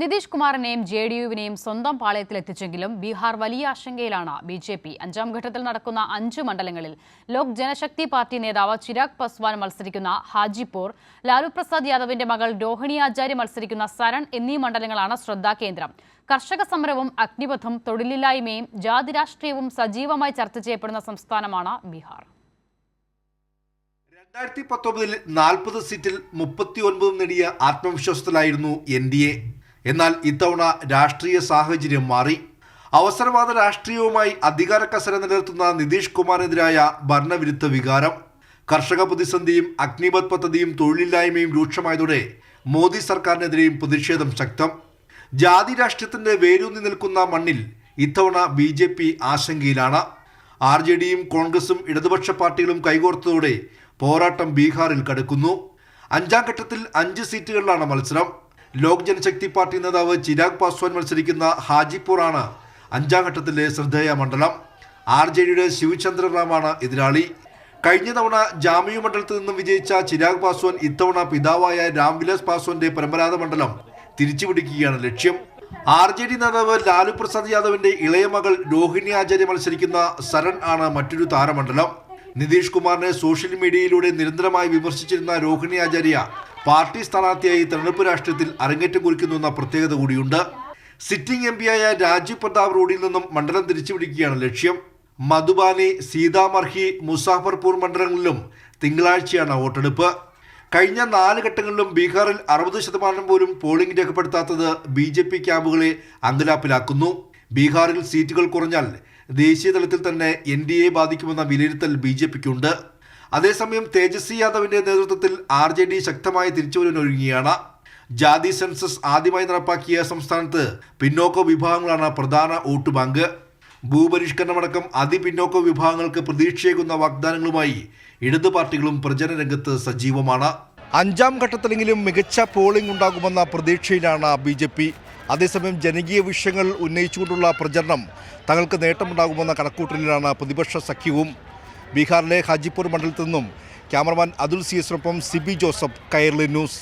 നിതീഷ് കുമാറിനെയും ജെഡിയുവിനെയും സ്വന്തം പാളയത്തിലെത്തിച്ചെങ്കിലും ബീഹാർ വലിയ ആശങ്കയിലാണ് ബിജെപി. അഞ്ചാം ഘട്ടത്തിൽ നടക്കുന്ന 5 മണ്ഡലങ്ങളിൽ ലോക് ജനശക്തി പാർട്ടി നേതാവ് ചിരാഗ് പസ്വാൻ മത്സരിക്കുന്ന ഹാജിപൂർ, ലാലു പ്രസാദ് യാദവിന്റെ മകൾ രോഹിണി ആചാര്യ മത്സരിക്കുന്ന സരൺ എന്നീ മണ്ഡലങ്ങളാണ് ശ്രദ്ധാകേന്ദ്രം. കർഷക സമരവും അഗ്നിപഥും തൊഴിലില്ലായ്മയും ജാതി രാഷ്ട്രീയവും സജീവമായി ചർച്ച ചെയ്യപ്പെടുന്ന സംസ്ഥാനമാണ് ബീഹാർ. 2019 40 സീറ്റിൽ 39 നേടിയ ആത്മവിശ്വാസത്തിലായിരുന്നു NDA. എന്നാൽ ഇത്തവണ രാഷ്ട്രീയ സാഹചര്യം മാറി. അവസരവാദ രാഷ്ട്രീയവുമായി അധികാര കസര നിലനിർത്തുന്ന നിതീഷ് കുമാറിനെതിരായ ഭരണവിരുദ്ധ വികാരം, കർഷക പ്രതിസന്ധിയും അഗ്നിപഥ് പദ്ധതിയും തൊഴിലില്ലായ്മയും രൂക്ഷമായതോടെ മോദി സർക്കാരിനെതിരെയും പ്രതിഷേധം ശക്തം. ജാതി രാഷ്ട്രീയത്തിന്റെ വേരൂന്നി നിൽക്കുന്ന മണ്ണിൽ ഇത്തവണ BJP ആശങ്കയിലാണ്. RJDയും കോൺഗ്രസും ഇടതുപക്ഷ പാർട്ടികളും കൈകോർത്തതോടെ പോരാട്ടം ബീഹാറിൽ കടക്കുന്നു. 5ാം ഘട്ടത്തിൽ 5 സീറ്റുകളിലാണ് മത്സരം. ലോക് ജനശക്തി പാർട്ടി നേതാവ് ചിരാഗ് പാസ്വാൻ മത്സരിക്കുന്ന ഹാജിപൂർ ആണ് 5ാം ഘട്ടത്തിലെ ശ്രദ്ധേയ മണ്ഡലം. RJDയുടെ ശിവചന്ദ്ര റാമാണ് എതിരാളി. കഴിഞ്ഞ തവണ ജാമിയു മണ്ഡലത്തിൽ നിന്നും വിജയിച്ച ചിരാഗ് പാസ്വാൻ ഇത്തവണ പിതാവായ രാംവിലാസ് പാസ്വാന്റെ പരമ്പരാഗത മണ്ഡലം തിരിച്ചുപിടിക്കുകയാണ് ലക്ഷ്യം. RJD നേതാവ് ലാലു പ്രസാദ് യാദവിന്റെ ഇളയ മകൾ രോഹിണി ആചാര്യ മത്സരിക്കുന്ന സരൺ ആണ് മറ്റൊരു താരമണ്ഡലം. നിതീഷ് കുമാറിനെ സോഷ്യൽ മീഡിയയിലൂടെ നിരന്തരമായി വിമർശിച്ചിരുന്ന രോഹിണി ആചാര്യ പാർട്ടി സ്ഥാനാർത്ഥിയായി തെരഞ്ഞെടുപ്പ് രാഷ്ട്രീയത്തിൽ അരങ്ങേറ്റം കുറിക്കുന്നുവെന്ന പ്രത്യേകത കൂടിയുണ്ട്. സിറ്റിംഗ് MP ആയ രാജീവ് പ്രതാപ് റോഡിൽ നിന്നും മണ്ഡലം തിരിച്ചുപിടിക്കുകയാണ് ലക്ഷ്യം. മധുബാനി, സീതാമർഹി, മുസാഫർപൂർ മണ്ഡലങ്ങളിലും തിങ്കളാഴ്ചയാണ് വോട്ടെടുപ്പ്. കഴിഞ്ഞ 4 ഘട്ടങ്ങളിലും ബീഹാറിൽ 60% പോലും പോളിംഗ് രേഖപ്പെടുത്താത്തത് BJP ക്യാമ്പുകളെ അങ്കലാപ്പിലാക്കുന്നു. ബീഹാറിൽ സീറ്റുകൾ കുറഞ്ഞാൽ ദേശീയ തലത്തിൽ തന്നെ NDA ബാധിക്കുമെന്ന വിലയിരുത്തൽ BJPക്കുണ്ട്. അതേസമയം തേജസ്വി യാദവിന്റെ നേതൃത്വത്തിൽ RJD ശക്തമായി തിരിച്ചുവരവിനൊരുങ്ങിയാണ്. ജാതി സെൻസസ് ആദ്യമായി നടപ്പാക്കിയ സംസ്ഥാനത്ത് പിന്നോക്ക വിഭാഗങ്ങളാണ് പ്രധാന വോട്ട് ബാങ്ക്. ഭൂപരിഷ്കരണമടക്കം അതിപിന്നോക്ക വിഭാഗങ്ങൾക്ക് പ്രതീക്ഷയേകുന്ന വാഗ്ദാനങ്ങളുമായി ഇടതു പാർട്ടികളും പ്രചരണ രംഗത്ത് സജീവമാണ്. 5ാം ഘട്ടത്തിലെങ്കിലും മികച്ച പോളിംഗ് ഉണ്ടാകുമെന്ന പ്രതീക്ഷയിലാണ് BJP. അതേസമയം ജനകീയ വിഷയങ്ങൾ ഉന്നയിച്ചുകൊണ്ടുള്ള പ്രചരണം തങ്ങൾക്ക് നേട്ടമുണ്ടാകുമെന്ന കണക്കൂട്ടലിലാണ് പ്രതിപക്ഷ സഖ്യവും. ബീഹാറിലെ ഹാജിപൂർ മണ്ഡലത്തിൽ നിന്നും cameraman Atul CS Siby Joseph, Kairali news.